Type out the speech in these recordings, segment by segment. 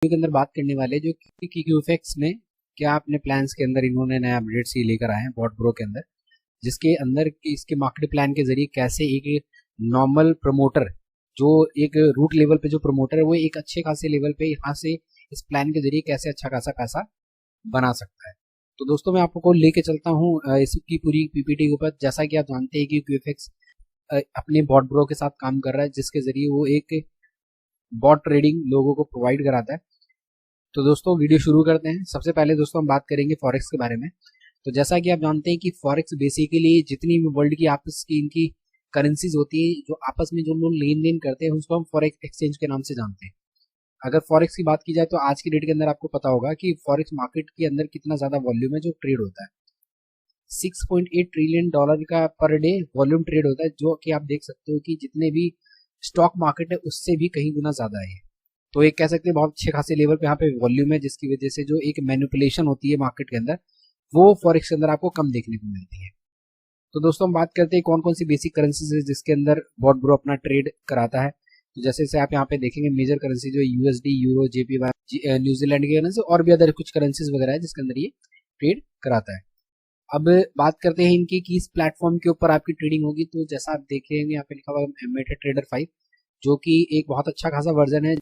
के अंदर बात करने वाले जो कि क्यूफेक्स में क्या अपने प्लान्स के अंदर इन्होंने नया अपडेट्स ही लेकर आए हैं बॉट ब्रो के अंदर, जिसके अंदर इसके मार्केट प्लान के जरिए कैसे एक नॉर्मल प्रमोटर जो एक रूट लेवल पे जो प्रमोटर है वो एक अच्छे खासे लेवल पे यहाँ से इस प्लान के जरिए कैसे अच्छा खासा पैसा बना सकता है। तो दोस्तों मैं आपको लेके चलता हूँ इसकी पूरी पीपीटी के ऊपर। जैसा कि आप जानते हैं कि क्यूफेक्स अपने बॉट ब्रो के साथ काम कर रहा है, जिसके जरिए वो एक बॉट ट्रेडिंग लोगों को प्रोवाइड कराता है। तो दोस्तों वीडियो शुरू करते हैं। सबसे पहले दोस्तों हम बात करेंगे फॉरेक्स के बारे में। तो जैसा कि आप जानते हैं कि फॉरेक्स बेसिकली जितनी भी वर्ल्ड की आपस की इनकी करेंसीज होती है जो आपस में जो लोग लेन देन करते हैं उसको हम फॉरेक्स एक्सचेंज के नाम से जानते हैं। अगर फॉरेक्स की बात की जाए तो आज की डेट के अंदर आपको पता होगा कि फॉरेक्स मार्केट के अंदर कितना ज्यादा वॉल्यूम है जो ट्रेड होता है। 6.8 ट्रिलियन डॉलर का पर डे वॉल्यूम ट्रेड होता है, जो कि आप देख सकते हो कि जितने भी स्टॉक मार्केट है उससे भी कहीं गुना ज्यादा है। तो एक कह सकते हैं बहुत अच्छे खासे लेवल पे यहाँ पे वॉल्यूम है, जिसकी वजह से जो एक मैनिपुलेशन होती है मार्केट के अंदर वो फॉरेक्स के अंदर आपको कम देखने को मिलती है। तो दोस्तों हम बात करते हैं कौन कौन सी बेसिक करेंसीज है जिसके अंदर बॉट ब्रो अपना ट्रेड कराता है। तो जैसे से आप यहाँ पे देखेंगे मेजर करेंसी जो यूएसडी, यूरो, जेपीवाई, न्यूजीलैंड की करेंसी और भी अदर कुछ करेंसीज वगैरह है जिसके अंदर ये ट्रेड कराता है। अब बात करते हैं इनकी कि इस प्लेटफॉर्म के ऊपर आपकी ट्रेडिंग होगी। तो जैसा आप देखेंगे यहाँ पे लिखा हुआ मेटा ट्रेडर 5, जो कि एक बहुत अच्छा खासा वर्जन है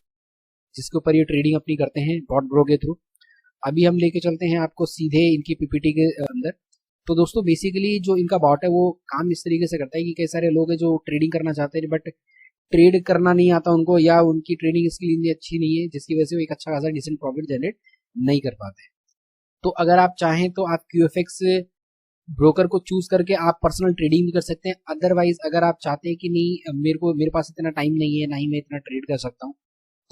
जिसके ऊपर ये ट्रेडिंग अपनी करते हैं बॉट ब्रो के थ्रू। अभी हम लेके चलते हैं आपको सीधे इनकी पीपीटी के अंदर। तो दोस्तों बेसिकली जो इनका बॉट है वो काम इस तरीके से करता है कि कई सारे लोग हैं जो ट्रेडिंग करना चाहते हैं बट ट्रेड करना नहीं आता उनको, या उनकी ट्रेडिंग स्किल इतनी अच्छी नहीं है जिसकी वजह से वो एक अच्छा खासा डिसेंट प्रॉफिट जनरेट नहीं कर पाते। तो अगर आप चाहें तो आप क्यूएफएक्स ब्रोकर को चूज करके आप पर्सनल ट्रेडिंग भी कर सकते हैं। अदरवाइज अगर आप चाहते हैं कि नहीं मेरे पास इतना टाइम नहीं है, ना ही मैं इतना ट्रेड कर सकता हूँ,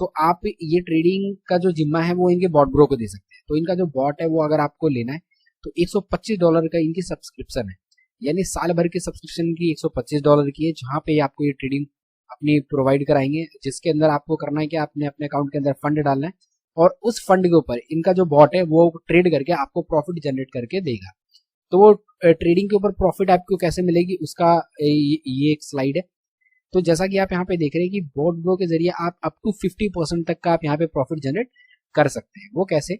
तो आप ये ट्रेडिंग का जो जिम्मा है वो इनके बॉट ब्रो को दे सकते हैं। तो इनका जो बॉट है वो अगर आपको लेना है तो $125 का इनकी सब्सक्रिप्शन है, यानी साल भर के सब्सक्रिप्शन की $125 की है, जहां पे आपको ये ट्रेडिंग अपनी प्रोवाइड कराएंगे। जिसके अंदर आपको करना है कि आपने अपने अकाउंट के अंदर फंड डालना है और उस फंड के ऊपर इनका जो बॉट है वो ट्रेड करके आपको प्रॉफिट जनरेट करके देगा। तो वो ट्रेडिंग के ऊपर प्रॉफिट आपको कैसे मिलेगी उसका ये एक स्लाइड है। तो जैसा कि आप यहाँ पे देख रहे हैं कि बॉट ब्रो के जरिए आप अप टू 50% तक का आप यहाँ पे प्रॉफिट जनरेट कर सकते हैं। वो कैसे?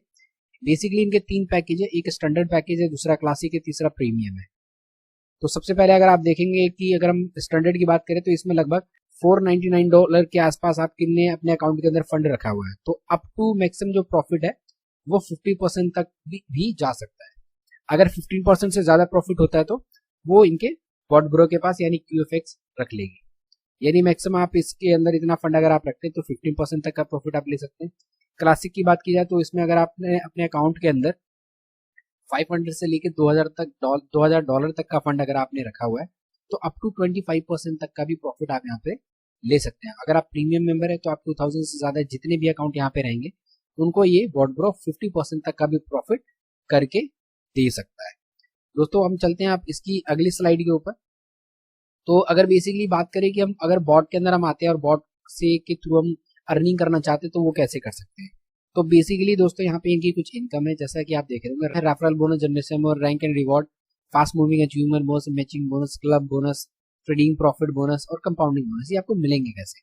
बेसिकली इनके 3 पैकेज है, एक स्टैंडर्ड पैकेज है, दूसरा क्लासिक है, तीसरा प्रीमियम है। तो सबसे पहले अगर आप देखेंगे कि अगर हम स्टैंडर्ड की बात करें तो इसमें लगभग $499 के आसपास आपने अपने अकाउंट के अंदर फंड रखा हुआ है। तो अप टू मैक्सिमम जो प्रॉफिट है वो 50% तक भी जा सकता है। अगर 15% से ज्यादा प्रॉफिट होता है तो वो इनके बॉट ब्रो के पास यानी क्यूएफएक्स रख लेगी। यानी मैक्सिमम आप इसके अंदर इतना फंड अगर आप रखते हैं तो 15% तक का प्रॉफिट आप ले सकते हैं। क्लासिक की बात की जाए तो इसमें अगर आपने अपने अकाउंट के अंदर 500 से लेके 2000 डॉलर तक का फंड अगर आपने रखा हुआ है तो अप टू 25% तक का भी प्रॉफिट आप यहाँ पे ले सकते हैं। अगर आप प्रीमियम मेंबर है तो आप 2000 से ज्यादा जितने भी अकाउंट यहाँ पे रहेंगे उनको ये बॉट ब्रो 50% तक का भी प्रॉफिट करके दे सकता है। दोस्तों हम चलते हैं आप इसकी अगली स्लाइड के ऊपर। तो अगर बेसिकली बात करें कि हम अगर बॉट के अंदर हम आते हैं और बॉट से के थ्रू हम अर्निंग करना चाहते हैं तो वो कैसे कर सकते हैं। तो बेसिकली दोस्तों यहाँ पे इनकी कुछ इनकम है, जैसा कि आप देख रहे होंगे रेफरल बोनस जनरेशन और rank and reward, fast moving achievement bonus, matching bonus, club bonus, trading profit bonus और कंपाउंडिंग बोनस, ये आपको मिलेंगे कैसे।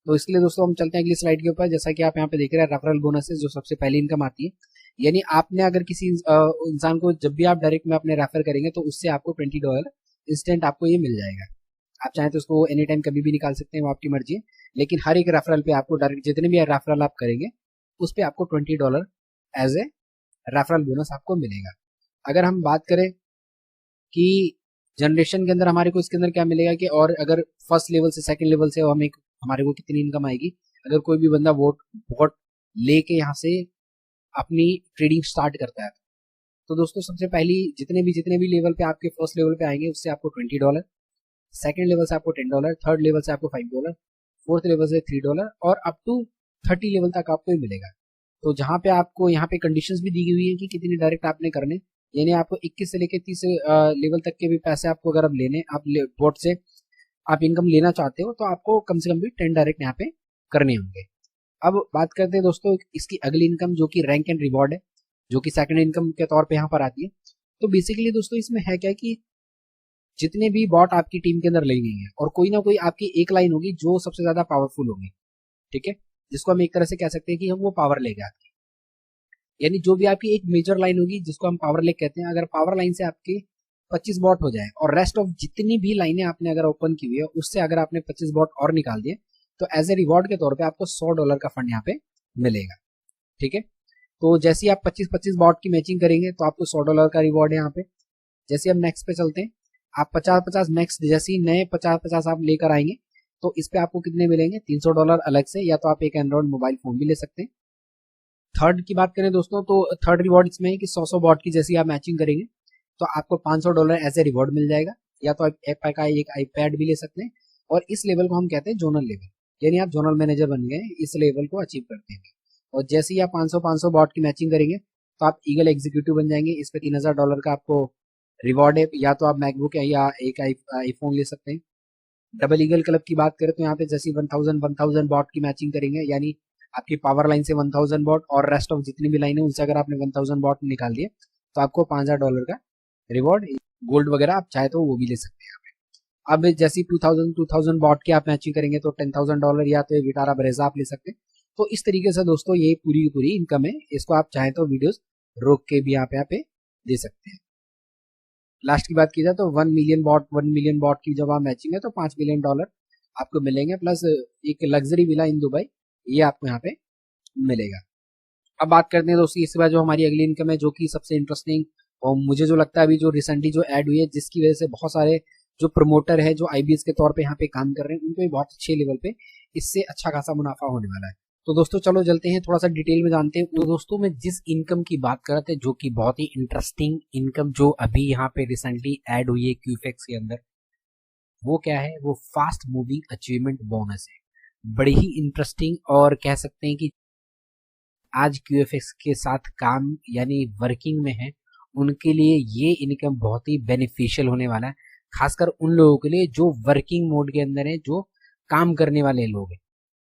तो इसके लिए दोस्तों हम चलते हैं अगली स्लाइड के ऊपर। जैसा कि आप यहाँ पे देख रहे हैं रेफरल बोनस जो सबसे पहली इनकम आती है, यानी आपने अगर किसी इंसान को जब भी आप डायरेक्ट में अपने रेफर करेंगे तो उससे आपको $20 इंस्टेंट आपको ये मिल जाएगा। आप चाहें तो उसको एनी टाइम कभी भी निकाल सकते हैं, वो आपकी मर्जी है, लेकिन हर एक रेफरल पे आपको डायरेक्ट जितने भी रेफरल आप करेंगे उस पर आपको $20 एज ए रेफरल बोनस आपको मिलेगा। अगर हम बात करें कि जनरेशन के अंदर हमारे को इसके अंदर क्या मिलेगा कि और अगर फर्स्ट लेवल से सेकंड लेवल से हमें हमारे को कितनी इनकम आएगी अगर कोई भी बंदा वोट लेके यहाँ से अपनी ट्रेडिंग स्टार्ट करता है। तो दोस्तों सबसे पहली जितने भी लेवल पे आपके फर्स्ट लेवल पे आएंगे उससे आपको $20, सेकंड लेवल से आपको $10, थर्ड लेवल से आपको $5, फोर्थ लेवल से $3 और अप टू 30 लेवल तक आपको ये मिलेगा। तो जहाँ पे आपको यहाँ पे कंडीशंस भी दी हुई है कि कितनी डायरेक्ट आपने करने, यानी आपको 21 से लेकर 30 लेवल तक के भी पैसे आपको अगर आप लेने आप बोट से आप इनकम लेना चाहते हो तो आपको कम से कम भी 10 डायरेक्ट यहाँ पे करने होंगे। अब बात करते हैं दोस्तों इसकी अगली इनकम जो कि रैंक एंड रिवॉर्ड है, जो कि सेकंड इनकम के तौर पे यहाँ पर आती है। तो बेसिकली दोस्तों इसमें है क्या कि जितने भी बॉट आपकी टीम के अंदर लगी गई है और कोई ना कोई आपकी एक लाइन होगी जो सबसे ज्यादा पावरफुल होगी, ठीक है। जिसको हम एक तरह से कह सकते हैं कि हम वो पावर लेग है आपकी। यानी जो भी आपकी एक मेजर लाइन होगी जिसको हम पावर लेग कहते हैं, अगर पावर लाइन से आपके 25 बॉट हो जाए और रेस्ट ऑफ जितनी भी लाइनें आपने अगर ओपन की हुई है उससे अगर आपने 25 बॉट और निकाल दिए तो एज ए रिवॉर्ड के तौर पे आपको $100 का फंड यहाँ पे मिलेगा। ठीक है, तो जैसे ही आप 25-25 बॉट की मैचिंग करेंगे तो आपको $100 का रिवॉर्ड है यहाँ पे। जैसे हम नेक्स्ट पे चलते हैं, आप 50-50 नेक्स्ट जैसे ही नए 50-50 आप लेकर आएंगे तो इस पे आपको कितने मिलेंगे, $300 अलग से, या तो आप एक एंड्रॉइड मोबाइल फोन भी ले सकते हैं। थर्ड की बात करें दोस्तों तो थर्ड रिवॉर्ड इसमें है कि 100 बॉट की जैसे आप मैचिंग करेंगे तो आपको $500 एज ए रिवॉर्ड मिल जाएगा, या तो आप एप्पल का एक आईपैड भी ले सकते हैं। और इस लेवल को हम कहते हैं जोनल लेवल, यानी आप जोनल मैनेजर बन गए, इस लेवल को अचीव करते हैं। और जैसे ही आप 500 बॉट की मैचिंग करेंगे तो आप ईगल एग्जीक्यूटिव बन जाएंगे। इस पे $3000 का आपको रिवॉर्ड है, या तो आप मैकबुक या एक आईफोन ले सकते हैं। डबल ईगल क्लब की बात करें तो यहाँ पे जैसे 1000 बॉट की मैचिंग करेंगे, यानी आपकी पावर लाइन से 1000 बॉट और रेस्ट ऑफ जितनी भी लाइन है उनसे अगर आपने 1000 बॉट निकाल दिए तो आपको $5000 का रिवॉर्ड, गोल्ड वगैरह आप चाहे तो वो भी ले सकते हैं। अब जैसे 2000 बॉट की आप मैचिंग करेंगे तो $10,000 या तो गिटारा ब्रेजा आप ले सकते हैं। तो इस तरीके से दोस्तों ये पूरी की पूरी इनकम है, इसको आप चाहें तो वीडियोस रोक के भी यहाँ पे दे सकते हैं। लास्ट की बात की जाए तो 1 मिलियन बॉट की जब आप मैचिंग है तो $5 मिलियन आपको मिलेंगे, प्लस एक लग्जरी विला इन दुबई ये आपको यहाँ पे मिलेगा। अब बात करते हैं दोस्तों इसके बाद जो हमारी अगली इनकम है जो कि सबसे इंटरेस्टिंग और मुझे जो लगता है अभी जो रिसेंटली जो ऐड हुई है जिसकी वजह से बहुत सारे जो प्रमोटर है जो आईबीएस के तौर पे यहाँ पे काम कर रहे हैं उनको भी बहुत अच्छे लेवल पे इससे अच्छा खासा मुनाफा होने वाला है। तो दोस्तों चलो चलते हैं थोड़ा सा डिटेल में जानते हैं। तो दोस्तों मैं जिस इनकम की बात कर रहा था जो कि बहुत ही इंटरेस्टिंग इनकम जो अभी यहाँ पे रिसेंटली ऐड हुई है क्यूफेक्स के अंदर, वो क्या है, वो फास्ट मूविंग अचीवमेंट बोनस है। बड़ी ही इंटरेस्टिंग और कह सकते हैं कि आज क्यूएफएक्स के साथ काम यानी वर्किंग में है उनके लिए ये इनकम बहुत ही बेनिफिशियल होने वाला है, खासकर उन लोगों के लिए जो वर्किंग मोड के अंदर है, जो काम करने वाले लोग हैं।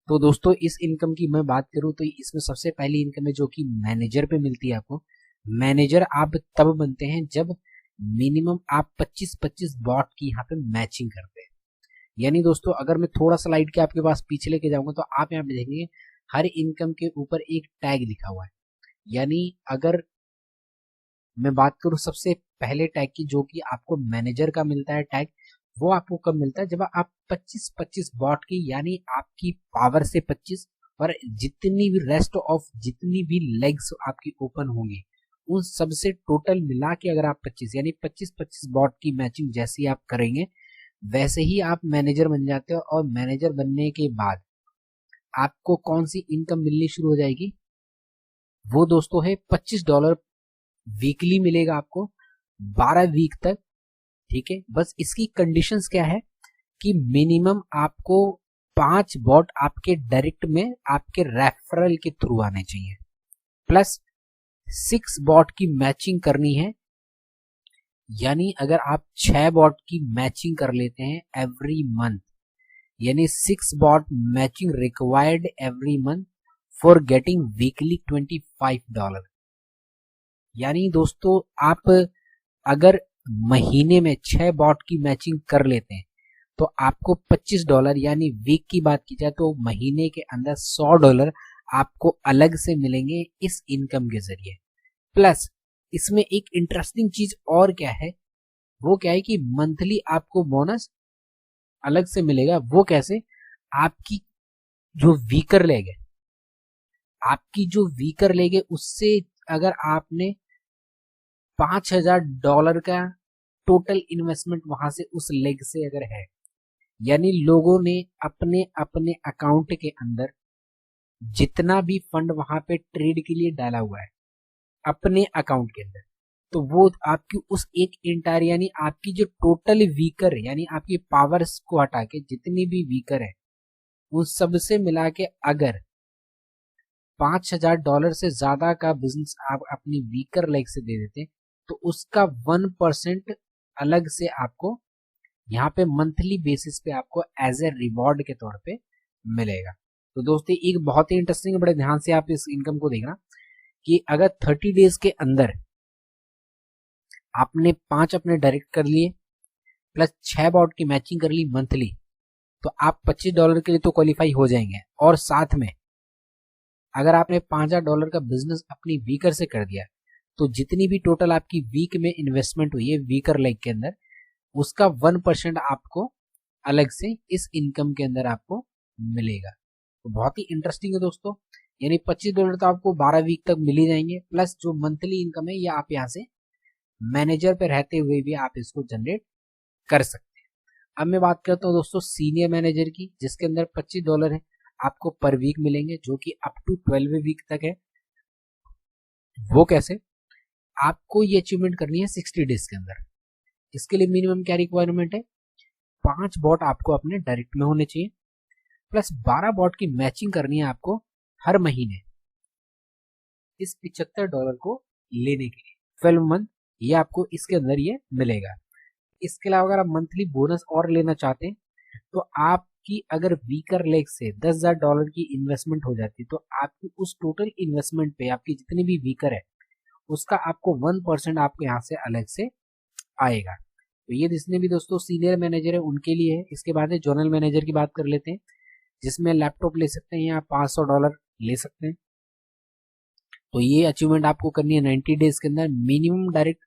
तो दोस्तों इस इनकम की मैं बात करूं तो इसमें सबसे पहली इनकम है जो कि मैनेजर पे मिलती है आपको। मैनेजर आप तब बनते हैं जब मिनिमम आप 25-25 बॉट की यहाँ पे मैचिंग करते हैं। यानी दोस्तों अगर मैं थोड़ा सा लाइट के आपके पास पीछे लेके जाऊंगा तो आप यहाँ पे देखेंगे हर इनकम के ऊपर एक टैग लिखा हुआ है। यानी अगर मैं बात करूं सबसे पहले टैग की जो कि आपको मैनेजर का मिलता है टैग, वो आपको कब मिलता है, जब आप 25-25 बॉट की यानी आपकी पावर से 25 और जितनी भी रेस्ट ऑफ जितनी भी लेग्स आपकी ओपन होंगी उन सबसे टोटल मिला के अगर आप 25 यानी 25-25 बॉट की मैचिंग जैसे ही आप करेंगे वैसे ही आप मैनेजर बन जाते हो। और मैनेजर बनने के बाद आपको कौन सी इनकम मिलनी शुरू हो जाएगी, वो दोस्तों है $25 वीकली मिलेगा आपको 12 वीक तक। ठीक है, बस इसकी कंडीशंस क्या है कि मिनिमम आपको 5 बॉट आपके डायरेक्ट में आपके रेफरल के थ्रू आने चाहिए, प्लस 6 बॉट की मैचिंग करनी है। यानी अगर आप 6 बॉट की मैचिंग कर लेते हैं एवरी मंथ, यानी 6 bot matching required every month for getting weekly $25। यानी दोस्तों आप अगर महीने में 6 बॉट की मैचिंग कर लेते हैं तो आपको $25 यानी वीक की बात की जाए तो महीने के अंदर $100 आपको अलग से मिलेंगे इस इनकम के जरिए। प्लस इसमें एक इंटरेस्टिंग चीज और क्या है, वो क्या है कि मंथली आपको बोनस अलग से मिलेगा। वो कैसे, आपकी जो वीकर लेग है, आपकी जो वीकर लेग है उससे अगर आपने $5000 का टोटल इन्वेस्टमेंट वहां से उस लेग से अगर है, यानी लोगों ने अपने अपने अकाउंट के अंदर जितना भी फंड वहां पे ट्रेड के लिए डाला हुआ है अपने अकाउंट के अंदर, तो वो आपकी उस एक इंटायर यानी आपकी जो टोटल वीकर है यानी आपकी पावर्स को हटा के जितनी भी वीकर है उन सबसे मिला के अगर $5000 से ज्यादा का बिजनेस आप अपनी वीकर लेग से दे देते तो उसका 1% अलग से आपको यहाँ पे मंथली बेसिस पे आपको एज ए रिवॉर्ड के तौर पे मिलेगा। तो दोस्तों एक बहुत ही इंटरेस्टिंग, बड़े ध्यान से आप इस इनकम को देखना कि अगर 30 डेज के अंदर आपने 5 अपने डायरेक्ट कर लिए प्लस 6 बॉट की मैचिंग कर ली मंथली, तो आप $25 के लिए तो क्वालिफाई हो जाएंगे और साथ में अगर आपने $5000 का बिजनेस अपनी वीकर से कर दिया तो जितनी भी टोटल आपकी वीक में इन्वेस्टमेंट हुई है वीकर लेग के अंदर, उसका 1% आपको अलग से इस इनकम के अंदर आपको मिलेगा। तो बहुत ही इंटरेस्टिंग है दोस्तों। यानी $25 तो आपको 12 वीक तक मिल ही जाएंगे, प्लस जो मंथली इनकम है ये आप यहाँ से मैनेजर पे रहते हुए भी आप इसको जनरेट कर सकते हैं। अब मैं बात करता हूँ दोस्तों सीनियर मैनेजर की, जिसके अंदर $25 है आपको पर वीक मिलेंगे, जो कि अप टू 12 वीक तक है। वो कैसे? आपको ये अचीवमेंट करनी है 60 डेज के अंदर। इसके लिए मिनिमम क्या रिक्वायरमेंट है? 5 बॉट आपको अपने डायरेक्ट में होने चाहिए, प्लस 12 बॉट की मैचिंग करनी है आपको हर महीने इस $75 को लेने के लिए 12 मंथ, ये आपको इसके अंदर ये मिलेगा। इसके अलावा अगर आप मंथली बोनस और लेना चाहते हैं तो आपकी अगर वीकर लेग से $10,000 की इन्वेस्टमेंट हो जाती है तो आपकी उस टोटल इन्वेस्टमेंट पे आपकी जितनी भी वीकर है उसका आपको 1% आपको यहाँ से अलग से आएगा। तो ये जितने भी दोस्तों सीनियर मैनेजर है उनके लिए है। इसके बाद जोनल मैनेजर की बात कर लेते हैं, जिसमें लैपटॉप ले सकते हैं या $500 ले सकते हैं। तो ये अचीवमेंट आपको करनी है 90 डेज के अंदर। मिनिमम डायरेक्ट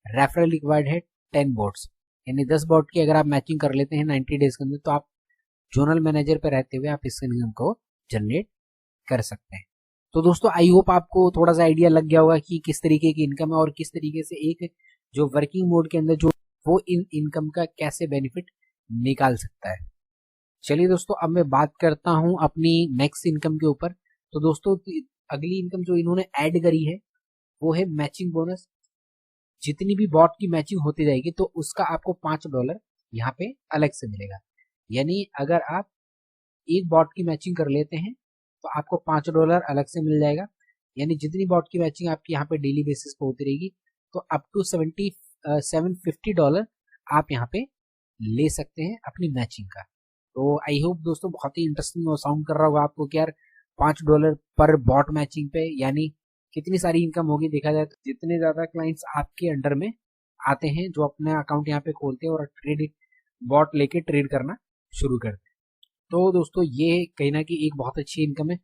रेफरल रिक्वायर्ड है 10 बॉट्स, यानी 10 बॉट की अगर आप मैचिंग कर लेते हैं 90 डेज के अंदर तो आप जोनल मैनेजर पे रहते हुए आप इस इनकम को जनरेट कर सकते हैं। तो दोस्तों आई होप आपको थोड़ा सा आइडिया लग गया होगा कि किस तरीके की इनकम है और किस तरीके से एक जो वर्किंग मोड के अंदर जो वो इनकम का कैसे बेनिफिट निकाल सकता है। चलिए दोस्तों अब मैं बात करता हूं अपनी नेक्स्ट इनकम के ऊपर। तो दोस्तों अगली इनकम जो इन्होंने ऐड करी है वो है मैचिंग बोनस। जितनी भी बॉट की मैचिंग होती जाएगी तो उसका आपको $5 यहाँ पे अलग से मिलेगा। यानी अगर आप एक बॉट की मैचिंग कर लेते हैं तो आपको $5 अलग से मिल जाएगा। यानी जितनी बॉट की मैचिंग आपकी यहाँ पे डेली बेसिस पे होती रहेगी तो अप टू $750 आप यहाँ पे ले सकते हैं अपनी मैचिंग का। तो आई होप दोस्तों बहुत ही इंटरेस्टिंग साउंड कर रहा होगा आपको कि यार $5 पर बॉट मैचिंग पे यानी कितनी सारी इनकम होगी। देखा जाए तो जितने ज्यादा क्लाइंट्स आपके अंडर में आते हैं जो अपना अकाउंट यहाँ पे खोलते हैं और ट्रेड बॉट लेके ट्रेड करना शुरू करते हैं, तो दोस्तों ये कहीं ना कहीं एक बहुत अच्छी इनकम है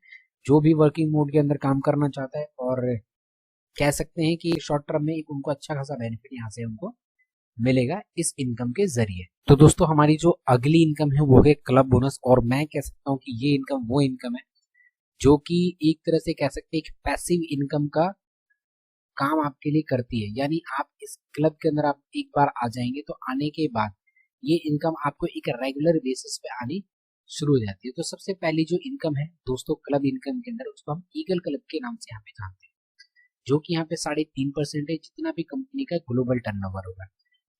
जो भी वर्किंग मोड के अंदर काम करना चाहता है, और कह सकते हैं कि शॉर्ट टर्म में एक उनको अच्छा खासा बेनिफिट यहाँ से उनको मिलेगा इस इनकम के जरिए। तो दोस्तों हमारी जो अगली इनकम है वो है क्लब बोनस, और मैं कह सकता हूँ कि ये इनकम वो इनकम है जो कि एक तरह से कह सकते हैं कि पैसिव इनकम का काम आपके लिए करती है। यानी आप इस क्लब के अंदर आप एक बार आ जाएंगे तो आने के बाद ये इनकम आपको एक रेगुलर बेसिस पे आनी शुरू हो जाती है। तो सबसे पहली जो इनकम है दोस्तों क्लब इनकम के अंदर उसको हम ईगल क्लब के नाम से यहाँ पे जानते हैं, जो कि यहाँ पे 3.5% है जितना भी कंपनी का ग्लोबल टर्नओवर होगा।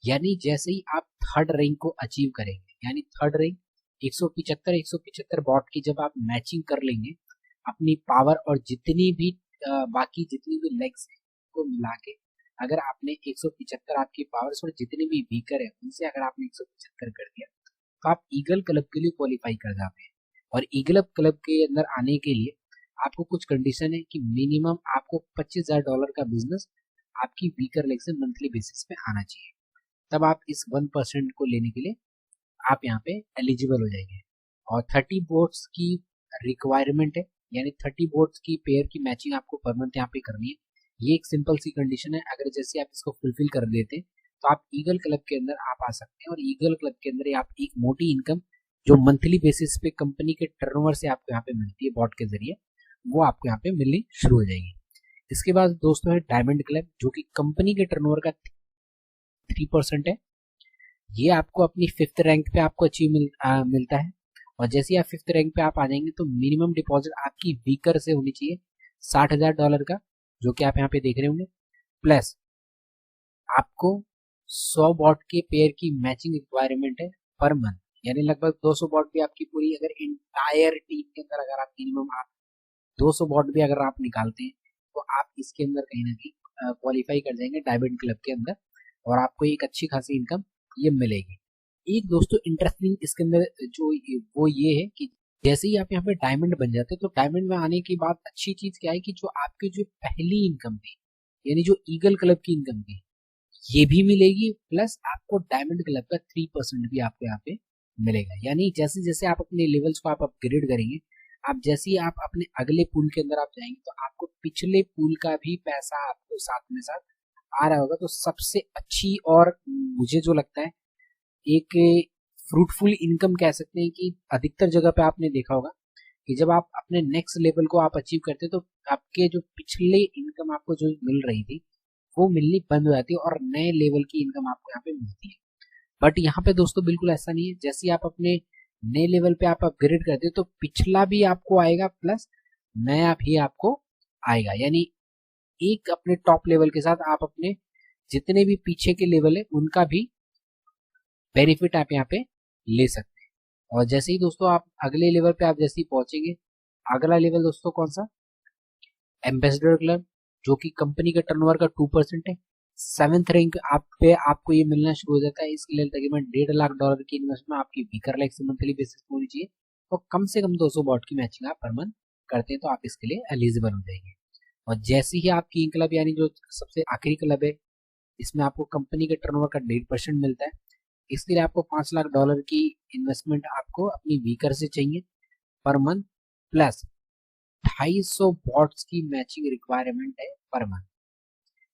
यानी जैसे ही आप थर्ड रैंक को अचीव करेंगे, यानी थर्ड रैंक 175 बॉट की जब आप मैचिंग कर लेंगे अपनी पावर और जितनी भी बाकी जितनी भी लेग्स को मिला के, अगर आपने 175 आपकी पावर्स और जितने भी वीकर है उनसे अगर आपने 175 कर दिया तो आप ईगल क्लब के लिए क्वालिफाई कर जाते हैं। और ईगल क्लब के अंदर आने के लिए आपको कुछ कंडीशन है कि मिनिमम आपको $25,000 का बिजनेस आपकी वीकर लेग से मंथली बेसिस पे आना चाहिए, तब आप इस 1% को लेने के लिए आप यहाँ पे एलिजिबल हो जाएंगे। और 30 बोर्ड्स की रिक्वायरमेंट है, यानी 30 बोर्ड्स की पेयर की मैचिंग आपको पर मंथ यहाँ पे करनी है। ये एक सिंपल सी कंडीशन है, अगर जैसे आप इसको फुलफिल कर देते हैं तो आप ईगल क्लब के अंदर आप आ सकते हैं, और ईगल क्लब के अंदर आप एक मोटी इनकम जो मंथली बेसिस पे कंपनी के टर्नओवर से आपको यहाँ पे मिलती है बॉट के जरिए, वो आपको यहाँ पे मिलनी शुरू हो जाएगी। इसके बाद दोस्तों है डायमंड क्लब, जो कि कंपनी के टर्नओवर का 3% है। ये आपको अपनी 5th रैंक पे आपको अचीव मिलता है, और जैसे ही आप 5th रैंक पे आप आ जाएंगे तो मिनिमम डिपॉजिट आपकी वीकर से होनी चाहिए $60,000 का, जो कि आप यहाँ पे देख रहे होंगे, प्लस आपको 100 बॉट के पेयर की मैचिंग रिक्वायरमेंट है पर मंथ। यानी लगभग 200 बॉट भी आपकी पूरी अगर इंटायर टीम के अंदर अगर आप मिनिमम आप 200 बॉट भी अगर आप निकालते हैं तो आप इसके अंदर कहीं ना कहीं क्वालिफाई कर जाएंगे डायमंड क्लब के अंदर, और आपको एक अच्छी खासी इनकम ये मिलेगी। एक दोस्तों इंटरेस्टिंग इसके अंदर जो वो ये है कि जैसे ही आप यहाँ पे डायमंड बन जाते हैं तो डायमंड में आने के बाद अच्छी चीज क्या है कि जो आपकी जो पहली इनकम थी यानी जो ईगल क्लब की इनकम थी ये भी मिलेगी, प्लस आपको डायमंड क्लब का 3% भी आपको यहाँ पे मिलेगा। यानी जैसे जैसे आप अपने लेवल्स को आप अपग्रेड करेंगे आप जैसे ही आप अपने अगले पूल के अंदर आप जाएंगे तो आपको पिछले पूल का भी पैसा आपको साथ में साथ आ रहा होगा। तो सबसे अच्छी और मुझे जो लगता है एक फ्रूटफुल इनकम कह सकते हैं कि अधिकतर जगह पे आपने देखा होगा कि जब आप अपने नेक्स्ट लेवल को आप अचीव करते हैं तो आपके जो पिछले इनकम आपको जो मिल रही थी वो मिलनी बंद हो जाती है और नए लेवल की इनकम आपको यहाँ पे मिलती है। बट यहाँ पे दोस्तों बिल्कुल ऐसा नहीं है। जैसे ही आप अपने नए लेवल पे आप अपग्रेड करते हो तो पिछला भी आपको आएगा प्लस नया भी आपको आएगा। यानी एक अपने टॉप लेवल के साथ आप अपने जितने भी पीछे के लेवल है उनका भी बेनिफिट आप यहाँ पे ले सकते हैं। और जैसे ही दोस्तों आप अगले लेवल पे आप जैसे ही पहुंचेंगे, अगला लेवल दोस्तों कौन सा, एम्बेसडर क्लब, जो कि कंपनी के टर्नओवर का 2% है। 7th रैंक आप पे आपको ये मिलना शुरू हो जाता है। इसके लिए तकरीबन $1.5 लाख की इन्वेस्टमेंट आपकी वीकर लाइक से मंथली बेसिस होनी चाहिए और कम से कम 200 बॉट की मैचिंग आप पर मंथ करते हैं तो आप इसके लिए एलिजिबल हो जाएंगे। और जैसे ही आप किंग क्लब यानी जो सबसे आखिरी क्लब है इसमें आपको कंपनी के टर्नओवर का 1.5% मिलता है। इसके लिए आपको $5 लाख की इन्वेस्टमेंट आपको अपनी वीकर से चाहिए पर मंथ प्लस 250 बॉट्स की मैचिंग रिक्वायरमेंट है पर मंथ।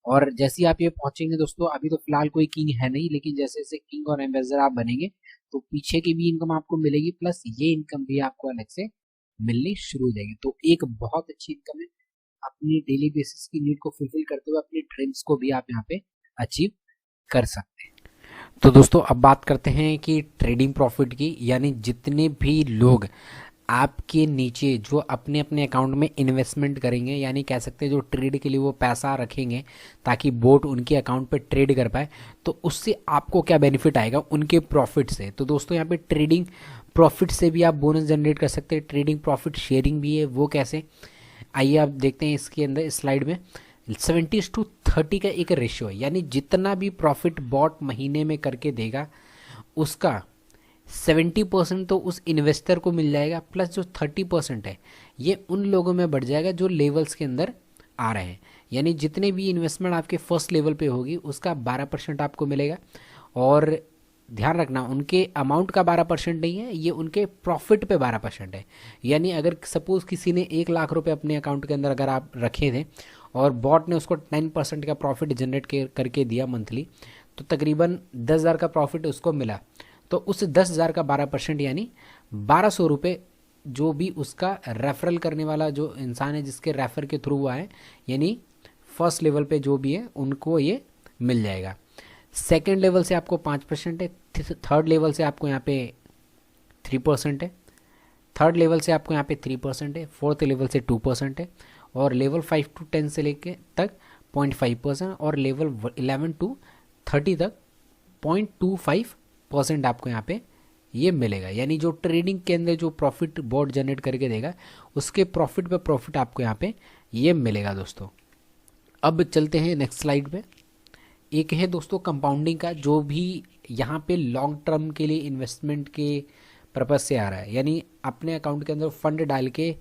और जैसे ही आप ये पहुंचेंगे दोस्तों, अभी तो फिलहाल कोई किंग है नहीं, लेकिन जैसे जैसे किंग और एम्बेसडर आप बनेंगे तो पीछे की भी इनकम आपको मिलेगी प्लस ये इनकम भी आपको अलग से मिलनी शुरू हो जाएगी। तो एक बहुत अच्छी इनकम है। अपनी डेली बेसिस की नीड को फुलफिल करते हुए अपनी ड्रीम्स को भी आप यहाँ पे अचीव कर सकते हैं। तो दोस्तों अब बात करते हैं कि ट्रेडिंग प्रॉफिट की, यानी जितने भी लोग आपके नीचे जो अपने अपने अकाउंट में इन्वेस्टमेंट करेंगे, यानी कह सकते हैं जो ट्रेड के लिए वो पैसा रखेंगे ताकि बोट उनके अकाउंट पे ट्रेड कर पाए, तो उससे आपको क्या बेनिफिट आएगा उनके प्रॉफिट से। तो दोस्तों यहाँ पे ट्रेडिंग प्रॉफिट से भी आप बोनस जनरेट कर सकते हैं। ट्रेडिंग प्रॉफिट शेयरिंग भी है, वो कैसे, आइए आप देखते हैं इसके अंदर इस स्लाइड में। 70:30 का एक रेशियो है, यानी जितना भी प्रॉफिट बॉट महीने में करके देगा उसका 70% तो उस इन्वेस्टर को मिल जाएगा प्लस जो 30% है ये उन लोगों में बढ़ जाएगा जो लेवल्स के अंदर आ रहे हैं। यानी जितने भी इन्वेस्टमेंट आपके फर्स्ट लेवल पे होगी उसका 12% आपको मिलेगा। और ध्यान रखना उनके अमाउंट का 12% नहीं है, ये उनके प्रॉफिट पे 12% है। यानी अगर सपोज किसी ने 1 लाख रुपए अपने अकाउंट के अंदर अगर आप रखे थे और बॉट ने उसको 10% का प्रॉफिट जनरेट करके दिया मंथली, तो तकरीबन 10,000 का प्रॉफिट उसको मिला। तो उस 10,000 का 12% यानी 1,200 रुपये जो भी उसका रेफरल करने वाला जो इंसान है जिसके रेफर के थ्रू हुआ है, यानी फर्स्ट लेवल पे जो भी है उनको ये मिल जाएगा। सेकेंड लेवल से आपको 5% है, थर्ड लेवल से आपको यहाँ पे 3% है, थर्ड लेवल से आपको यहाँ पे 3% है, फोर्थ लेवल से 2% है, और लेवल 5 to 10 से लेके तक 0.5% और लेवल 11 to 30 तक 0.25% आपको यहाँ पे ये मिलेगा। यानी जो ट्रेडिंग के अंदर जो प्रॉफिट बोर्ड जनरेट करके देगा उसके प्रॉफिट पे प्रॉफिट आपको यहाँ पे ये मिलेगा दोस्तों। अब चलते हैं नेक्स्ट स्लाइड पे। एक है दोस्तों कंपाउंडिंग का, जो भी यहाँ पे लॉन्ग टर्म के लिए इन्वेस्टमेंट के पर्पज से आ रहा है, यानी अपने अकाउंट के अंदर फंड डाल के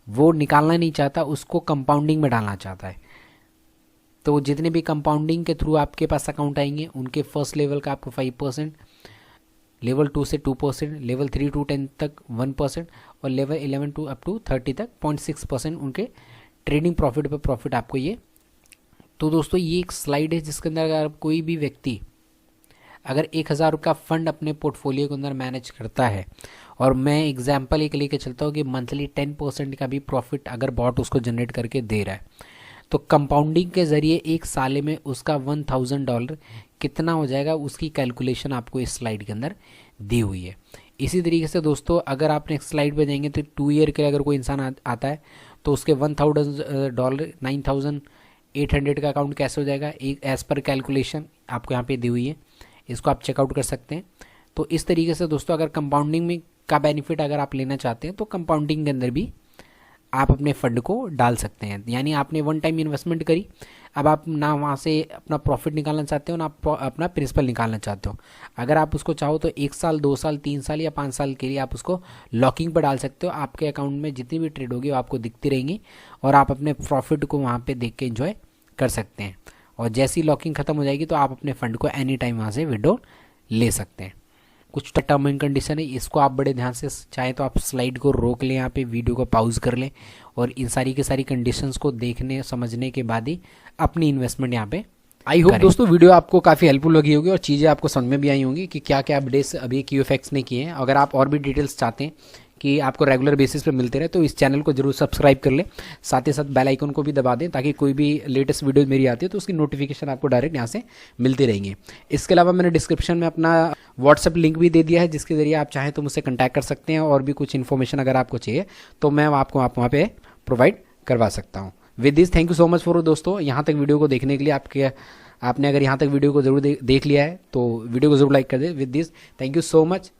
वो निकालना नहीं चाहता, उसको कंपाउंडिंग में डालना चाहता है। तो जितने भी कंपाउंडिंग के थ्रू आपके पास अकाउंट आएंगे उनके फर्स्ट लेवल का आपको 5%, लेवल 2 से 2%, लेवल 3 to 10 तक 1% और लेवल 11 to up to 30 तक 0.6% उनके ट्रेडिंग प्रॉफिट पे प्रॉफिट आपको ये। तो दोस्तों ये एक स्लाइड है जिसके अंदर अगर कोई भी व्यक्ति अगर 1,000 का फंड अपने पोर्टफोलियो के अंदर मैनेज करता है, और मैं एग्जांपल एक लेके चलता हूँ कि मंथली 10% का भी प्रॉफिट अगर बॉट उसको जनरेट करके दे रहा है, तो कंपाउंडिंग के ज़रिए एक साल में उसका $1,000 कितना हो जाएगा उसकी कैलकुलेशन आपको इस स्लाइड के अंदर दी हुई है। इसी तरीके से दोस्तों अगर आप नेक्स्ट स्लाइड पे जाएंगे तो 2 ईयर के लिए अगर कोई इंसान आता है तो उसके $1,000 9,800 का अकाउंट कैसे हो जाएगा, एक एज़ पर कैलकुलेशन आपको यहाँ पे दी हुई है, इसको आप चेकआउट कर सकते हैं। तो इस तरीके से दोस्तों अगर कंपाउंडिंग में का बेनिफिट अगर आप लेना चाहते हैं तो कंपाउंडिंग के अंदर भी आप अपने फंड को डाल सकते हैं। यानी आपने वन टाइम इन्वेस्टमेंट करी, अब आप ना वहाँ से अपना प्रॉफिट निकालना चाहते हो ना अपना प्रिंसिपल निकालना चाहते हो। अगर आप उसको चाहो तो 1 साल 2 साल 3 साल या 5 साल के लिए आप उसको लॉकिंग पर डाल सकते हो। आपके अकाउंट में जितनी भी ट्रेड होगी वो आपको दिखती रहेंगी और आप अपने प्रॉफिट को वहाँ पे देख के एंजॉय कर सकते हैं। और जैसी लॉकिंग ख़त्म हो जाएगी तो आप अपने फंड को एनी टाइम वहाँ से विड्रॉ ले सकते हैं। कुछ टर्म एंड कंडीशन है, इसको आप बड़े ध्यान से चाहे तो आप स्लाइड को रोक लें, यहाँ पे वीडियो को पॉज कर लें और इन सारी की सारी कंडीशंस को देखने समझने के बाद ही अपनी इन्वेस्टमेंट यहाँ पे आई होप दोस्तों वीडियो आपको काफ़ी हेल्पफुल लगी होगी और चीज़ें आपको समझ में भी आई होंगी कि क्या क्या अपडेट्स अभी QFX ने किए हैं। अगर आप और भी डिटेल्स चाहते हैं कि आपको रेगुलर बेसिस पे मिलते रहे तो इस चैनल को जरूर सब्सक्राइब कर लें, साथ ही साथ बेल आइकन को भी दबा दें ताकि कोई भी लेटेस्ट वीडियो मेरी आती है तो उसकी नोटिफिकेशन आपको डायरेक्ट यहाँ से मिलते रहेंगे। इसके अलावा मैंने डिस्क्रिप्शन में अपना व्हाट्सएप लिंक भी दे दिया है जिसके जरिए आप चाहें तो मुझसे कॉन्टैक्ट कर सकते हैं और भी कुछ इन्फॉर्मेशन अगर आपको चाहिए तो मैं आपको वहाँ पे प्रोवाइड करवा सकता हूँ। With this thank you so much for दोस्तों, यहाँ तक वीडियो को देखने के लिए आपने अगर यहाँ तक वीडियो को जरूर देख लिया है तो वीडियो को जरूर लाइक कर दे। With this thank you so much.